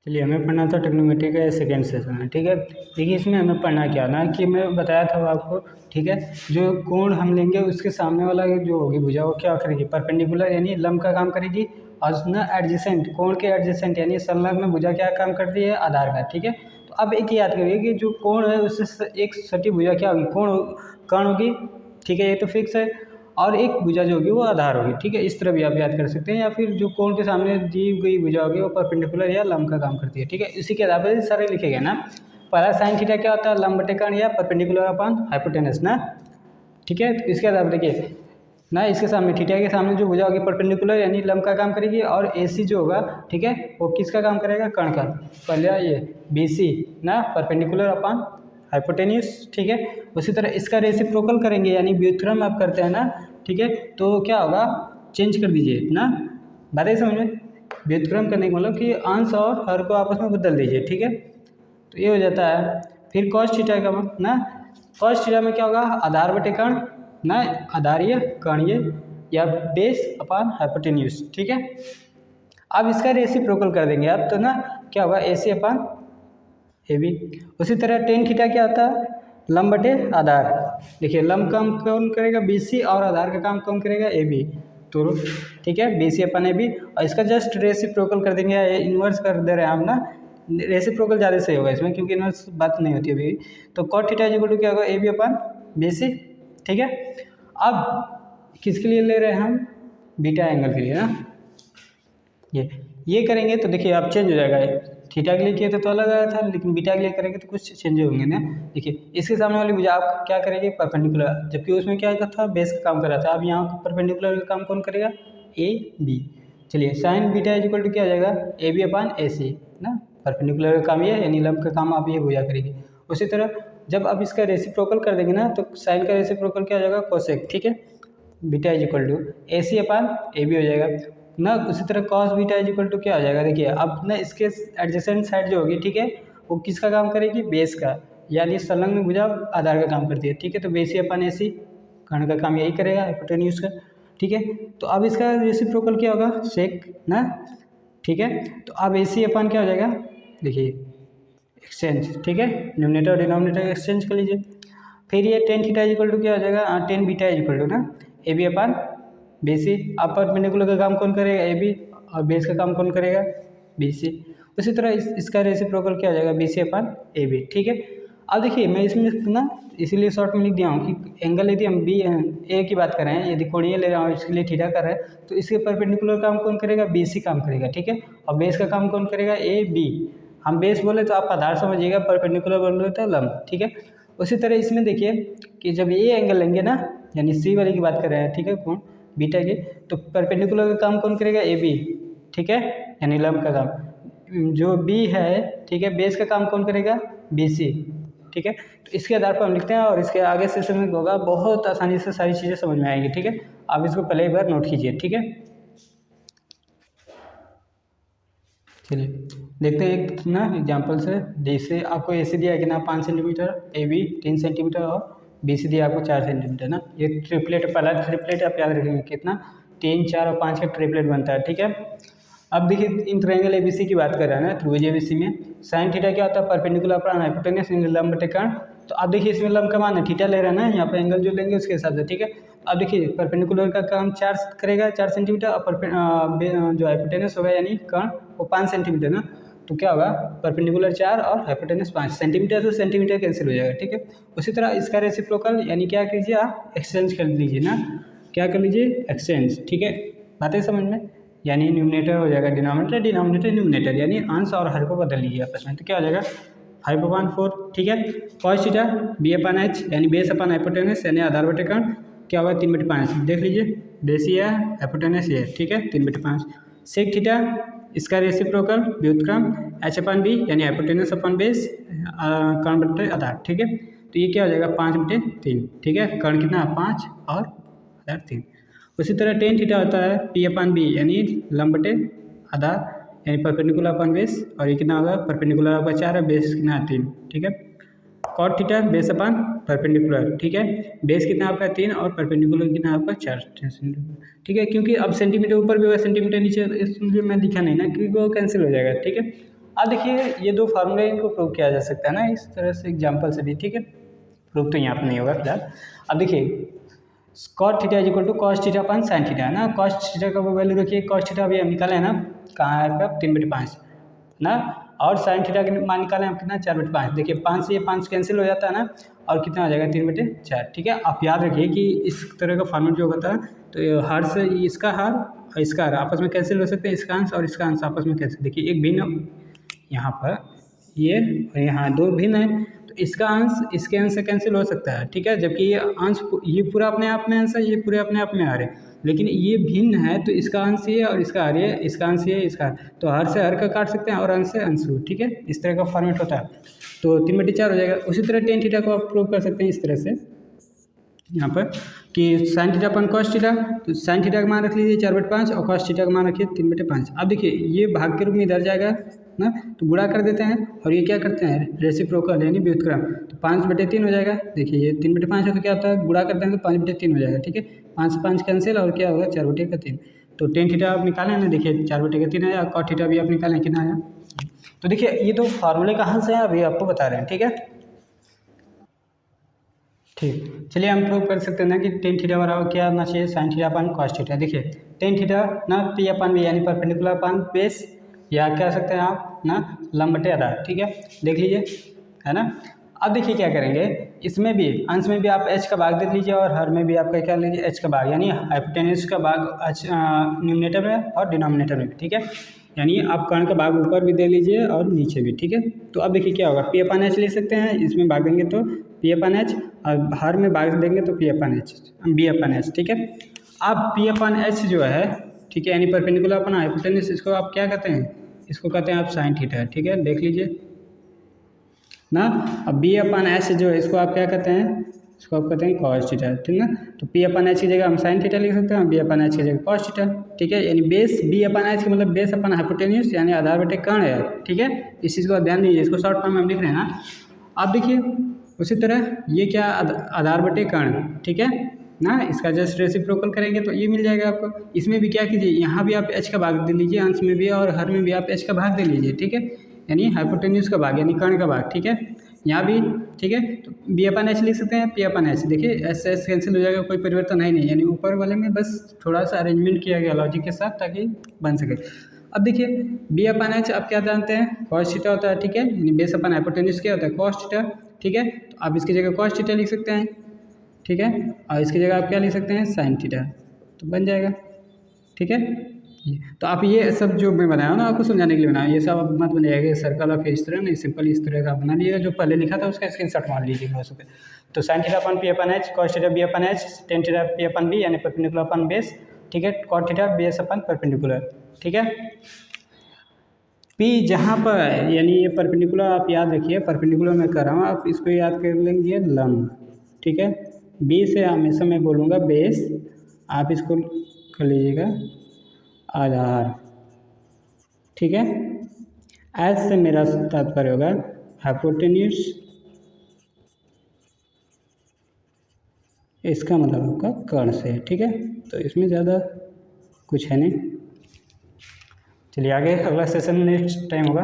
चलिए हमें पढ़ना था ट्रिग्नोमेट्री का सेकेंड सेशन में। ठीक है, देखिए इसमें हमें पढ़ना क्या ना कि मैं बताया था आपको। ठीक है, जो कोण हम लेंगे उसके सामने वाला जो होगी भुजा वो क्या करेगी, परपेंडिकुलर यानी लंब का काम करेगी। और ना एडजेसेंट, कोण के एडजेसेंट यानी संलग्न भुजा क्या काम करती है, आधार का। ठीक है, तो अब एक याद करिए कि जो कोण है उससे एक सटी भुजा क्या होगी, कर्ण होगी। ठीक है, ये तो फिक्स है। और एक भुजा जो होगी वो आधार होगी। ठीक है, इस तरह भी आप याद कर सकते हैं। या फिर जो कोण के सामने दी गई भुजा होगी वो परपेंडिकुलर या लंब का काम करती है। ठीक है, इसी के आधार पर सारे लिखे गए ना। पहला साइन थीटा क्या होता है, लंब बटे कर्ण या परपेंडिकुलर अपॉन हाइपोटेनस ना। ठीक है, तो इसके आधार पर देखिए ना, इसके सामने थीटा के सामने जो भुजा होगी परपेंडिकुलर यानी लंब का काम करेगी। और AC जो होगा, ठीक है, वो किसका काम करेगा, कर्ण का। पहले ये BC ना परपेंडिकुलर अपॉन हाइपोटेन्यूस। ठीक है, उसी तरह इसका रेसिप्रोकल करेंगे यानी व्युत्क्रम आप करते हैं ना। ठीक है, तो क्या होगा, चेंज कर दीजिए ना, बात है समझ में। व्युत्क्रम करने का मतलब कि अंश और हर को आपस में बदल दीजिए। ठीक है, तो ये हो जाता है। फिर cos थीटा का ना, cos थीटा में क्या होगा, आधार बटे कर्ण ना, आधारीय कर्णीय या बेस अपॉन हाइपोटेन्यूस। ठीक है, अब इसका रेसिप्रोकल कर देंगे आप तो ना, क्या होगा AC अपॉन AB। उसी तरह टेन थीटा क्या होता है, लंब बटे आधार। देखिए लंब काम कौन करेगा, BC, और आधार का काम कौन करेगा, AB। तो ठीक है, BC अपन AB, और इसका जस्ट रेसिप्रोकल कर देंगे, इन्वर्स कर दे रहे हैं हम ना। रेसिप्रोकल ज़्यादा सही होगा इसमें क्योंकि इन्वर्स बात नहीं होती अभी। तो cot थीटा इक्वल टू क्या होगा, AB अपन BC। ठीक है, अब किसके लिए ले रहे हैं हम, बीटा एंगल के लिए ना। ये करेंगे तो देखिए आप चेंज हो जाएगा। थीटा के लिए किए थे तो अलग आया था, लेकिन बीटा के लिए करेंगे तो कुछ चेंज होंगे ना। देखिए इसके सामने वाली भुजा आप क्या करेंगे, परपेंडिकुलर, जबकि उसमें क्या था, बेस का काम कर रहा था। अब यहाँ परपेंडिकुलर का काम कौन करेगा, AB। चलिए साइन बीटा इक्वल टू क्या हो जाएगा, AB अपॉन AC ना। परपेंडिकुलर का काम ये है यानी लंब का काम आप ये भुजा करेगी। उसी तरह जब आप इसका रेसिप्रोकल कर देंगे ना, तो साइन का रेसिप्रोकल क्या हो जाएगा, कोसेक। ठीक है, beta is equal to AC upon AB हो जाएगा ना। उसी तरह cos beta is equal to क्या हो जाएगा, देखिए अब ना इसके एडजेसेंट साइड जो होगी, ठीक है, वो किसका काम करेगी, बेस का, यानी संलग्न भुजा आधार का काम करती है। ठीक है, तो BC अपन AC कर्ण का काम यही करेगा, हाइपोटेन्यूज का। ठीक है, तो अब इसका रेसिप्रोकल क्या होगा, सेक ना। ठीक है, तो अब AC अपन क्या हो जाएगा, देखिए एक्सचेंज। ठीक है, न्यूमरेटर और डिनोमिनेटर एक्सचेंज कर लीजिए। फिर ये टेन थीटा इक्वल टू क्या हो जाएगा, टेन बीटा इक्वल टू ना AB अपन BC। अब परपेंडिकुलर का काम कौन करेगा, AB, और बेस का काम कौन करेगा, BC। उसी तरह इसका रेसिप्रोकल क्या हो जाएगा, BC अपन AB। ठीक है, अब देखिए मैं इसमें ना इसीलिए शॉर्ट में लिख दिया हूँ कि एंगल यदि हम A की बात कर रहे हैं, यदि कोणीय ले रहा हूँ इसके लिए थीटा कर रहे हैं, तो इसके परपेंडिकुलर काम कौन करेगा, BC काम करेगा। ठीक है, और बेस का काम कौन करेगा, AB। हम बेस बोले तो आप आधार समझिएगा, परपेंडिकुलर बोले तो लंब। ठीक है, उसी तरह इसमें देखिए कि जब ये एंगल लेंगे ना, यानी C वाले की बात कर रहे हैं, ठीक है, कोण बीटा के, तो परपेंडिकुलर का काम कौन करेगा, AB। ठीक है, यानी लंब का काम जो B है, ठीक है, बेस का काम कौन करेगा, BC। ठीक है, तो इसके आधार पर हम लिखते हैं, और इसके आगे से समय होगा बहुत आसानी से सारी चीज़ें समझ में आएंगी। ठीक है, आप इसको पहले एक बार नोट कीजिए। ठीक है, चलिए देखते हैं एक ना एग्जाम्पल से। जैसे आपको AC दिया है कि ना 5 सेंटीमीटर, AB 3 सेंटीमीटर और BC दिया आपको 4 सेंटीमीटर ना। ये ट्रिपलेट, पहला ट्रिपलेट आप याद रखेंगे कितना, 3, 4 और 5 का ट्रिपलेट बनता है। ठीक है, अब देखिए इन ट्रायंगल ABC की बात कर रहे हैं ना, त्रिभुज ABC में साइन थीटा क्या होता है, परपेंडिकुलर अपॉन हाइपोटेन्यूज लंब बटे कर्ण। तो अब देखिए इसमें लंब का मान है, थीटा ले रहे हैं ना, यहाँ पर एंगल जो लेंगे उसके हिसाब से। ठीक है, अब देखिए परपेंडिकुलर का काम 4 करेगा, 4 सेंटीमीटर, और जो हाइपोटेन्यूज होगा यानी कर्ण वो 5 सेंटीमीटर ना। तो क्या होगा, परपेंडिकुलर 4 और हाइपोटेन्यूज 5, सेंटीमीटर से सेंटीमीटर कैंसिल हो जाएगा। ठीक है, उसी तरह इसका रेसिप्रोकल यानी क्या कीजिए, आप एक्सचेंज कर लीजिए ना। क्या कर लीजिए, एक्सचेंज। ठीक है, बातें समझ में, यानी न्यूमरेटर हो जाएगा डिनोमिनेटर, डिनोमिनेटर न्यूमरेटर, यानी अंश और हर को बदल लीजिए आपस में। तो क्या हो जाएगा, 5/4। ठीक है, cos थीटा B अपन H यानी बेस अपन हाइपोटेन्यूज यानी आधार बटे कर्ण क्या होगा, 3/5। देख लीजिए बेस ये है, हाइपोटेन्यूज ये है। ठीक है, 3/5। सेक थीटा इसका रेसिप्रोकल व्युत्क्रम H अपन B यानी हाइपोटेन्यूज अपन बेस कर्ण बटे आधार। ठीक है, तो ये क्या हो जाएगा, 5/3। ठीक है, कर्ण कितना, 5 और आधार 3। उसी तरह टेन थीटा होता है P अपन B यानी लंब बटे आधार यानी परपेंडिकुलर अपन बेस, और ये कितना होगा, परपेंडिकुलर आपका 4 है, बेस कितना 3। ठीक है, कॉट थीटा बेस अपन परपेंडिकुलर। ठीक है, बेस कितना आपका 3 और परपेंडिकुलर कितना आपका 4 सेंटीमीटर। ठीक है, क्योंकि अब सेंटीमीटर ऊपर भी होगा, सेंटीमीटर नीचे, इसलिए मैं दिखा नहीं ना क्योंकि वो कैंसिल हो जाएगा। ठीक है, अब देखिए ये दो फार्मूले इनको प्रूव किया जा सकता है ना इस तरह से एग्जाम्पल से भी, ठीक है। प्रूव तो यहाँ पर नहीं होगा फिलहाल। अब देखिए cot theta is equal to cos theta upon sine theta है ना। कॉस थीटा का वो वैल्यू रखिए, कॉस थीटा अभी हम निकाले हैं ना, कहाँ है आपका 3/5 ना, और साइन थीटा के मान निकाले हम कितना 4/5। देखिए 5 से ये 5 कैंसिल हो जाता है ना, और कितना हो जाएगा 3/4, ठीक है। आप याद रखिए कि इस तरह का फॉर्मेट जो होता है तो हर से इसका हर और इसका हर आपस में कैंसिल हो सकते हैं, इसका अंश और इसका अंश आपस में कैंसिल। देखिए एक भिन्न यहाँ पर ये और यहाँ दो भिन्न है, तो इसका अंश इसके अंश से कैंसिल हो सकता है, ठीक है। जबकि ये अंश ये पूरा अपने आप में अंश है, ये पूरे अपने आप में हर है, लेकिन ये भिन्न है तो इसका अंश ये और इसका हर ये, इसका अंश ये इसका हर, तो हर से हर का काट सकते हैं और अंश से अंश को, ठीक है। इस तरह का फॉर्मेट होता है, तो 3/4 हो जाएगा। उसी तरह टेन थीटा को आप प्रूव कर सकते हैं इस तरह से यहाँ पर कि साइन थीटा अपन कॉस थीटा, तो साइन थीटा का मान रख लीजिए 4/5 और कॉस थीटा का मान रखिए 3/5। अब देखिए ये भाग के रूप में इधर जाएगा ना, तो गुणा कर देते हैं और ये क्या करते हैं रेसिप्रोकल यानी व्युत्क्रम, तो 5/3 हो जाएगा। देखिए ये 3/5 है तो क्या होता है गुणा कर देंगे तो 5/3 हो जाएगा, ठीक है। 5 से 5 कैंसिल और क्या होगा 4/3। तो टेन थीटा आप निकालें ना, देखिए 4/3 आया, कॉट थीटा भी आप निकालें कितना आया। तो देखिए ये दो फार्मूले कहाँ से हैं अभी आपको बता रहे हैं, ठीक है। ठीक, चलिए हम प्रूव कर सकते हैं ना कि टेन थीटा बराबर क्या होना चाहिए साइन थीटा अपन कॉस थीटा। देखिए टेन थीटा ना पी अपन बी यानी परपेंडिकुलर अपन बेस, या क्या सकते हैं आप ना लंब बटे आधार, ठीक है। देख लीजिए है ना। अब देखिए क्या करेंगे, इसमें भी अंश में भी आप एच का भाग देख लीजिए और हर में भी आपका क्या लीजिए एच का भाग, यानी हाइपोटेन्यूज का भाग न्यूमिनेटर में और डिनोमिनेटर में भी, ठीक है। यानी आप कर्ण का भाग ऊपर भी दे लीजिए और नीचे भी, ठीक है। तो अब देखिए क्या होगा, पी अपन एच लिख सकते हैं, इसमें भाग देंगे तो पी अपन एच और हर में भाग देंगे तो पी अपन एच बी अपन एच, ठीक है। अब पी अपन एच जो है, ठीक है, यानी परपेंडिकुलर अपन हाइपोटेन्यूज, इसको आप क्या कहते हैं, इसको कहते हैं आप साइन थीटा, ठीक है। देख लीजिए ना। अब बी अपन एच जो है इसको आप क्या कहते हैं, इसको आप कहते हैं कॉस थीटा, ठीक है। तो पी अपन एच की जगह हम साइन थीटा लिख सकते हैं, बी अपन एच की जगह कॉस थीटा, ठीक है। यानी बेस बी अपन एच का मतलब बेस अपन हाइपोटेन्यूज यानी आधार बटे कर्ण है, ठीक है। इस चीज़ को ध्यान दीजिए, इसको शॉर्ट फॉर्म में हम लिख रहे हैं ना। आप देखिए उसी तरह ये क्या आधार बटे कर्ण, ठीक है ना, इसका जस्ट रेसिप्रोकल करेंगे तो ये मिल जाएगा आपको। इसमें भी क्या कीजिए, यहाँ भी आप एच का भाग दे लीजिए, अंश में भी और हर में भी आप एच का भाग दे लीजिए, ठीक है। यानी हाइपोटेन्यूज का भाग यानी कर्ण का भाग, ठीक है। यहाँ भी ठीक है, तो बी अपन एच लिख सकते हैं, पी अपन एच, देखिए एस से एस कैंसिल हो जाएगा, कोई परिवर्तन है नहीं, यानी ऊपर वाले में बस थोड़ा सा अरेंजमेंट किया गया लॉजिक के साथ ताकि बन सके। अब देखिए बी अपन एच आप क्या जानते हैं कॉस थीटा होता है, ठीक है। यानी बेस अपन हाइपोटेन्यूज क्या होता है कॉस थीटा, ठीक है। तो आप इसकी जगह कॉस थीटा लिख सकते हैं, ठीक है, और इसकी जगह आप क्या लिख सकते हैं साइन थीटा, तो बन जाएगा, ठीक है। तो आप ये सब जो मैं बनाया ना आपको समझाने के लिए बनाया, ये सब आप मत बनाइएगा सर्कल और फिर इस तरह नहीं, सिंपल इस तरह का बना लीजिएगा, जो पहले लिखा था उसका स्क्रीनशॉट मार लीजिएगा उस पर। तो साइन थीटा अपन पी अपन एच, कॉस थीटा बी अपन एच, टेन थीटा पी अपन बी यानी परपेंडिकुलर अपन बेस, ठीक है, कॉट थीटा बेस अपन परपेंडिकुलर, ठीक है। पी जहाँ पर यानी ये परपेंडिकुलर आप याद रखिए, परपेंडिकुलर मैं कर रहा हूँ, आप इसको याद कर लेंगे लंब, ठीक है। बी से हमेशा मैं बोलूँगा बेस, आप इसको कर लीजिएगा आधार, ठीक है। एच से मेरा तात्पर्य होगा हाइपोटेन्यूज, इसका मतलब आपका कर्ण से, ठीक है। तो इसमें ज़्यादा कुछ है नहीं। चलिए आगे अगला सेशन नेक्स्ट टाइम होगा।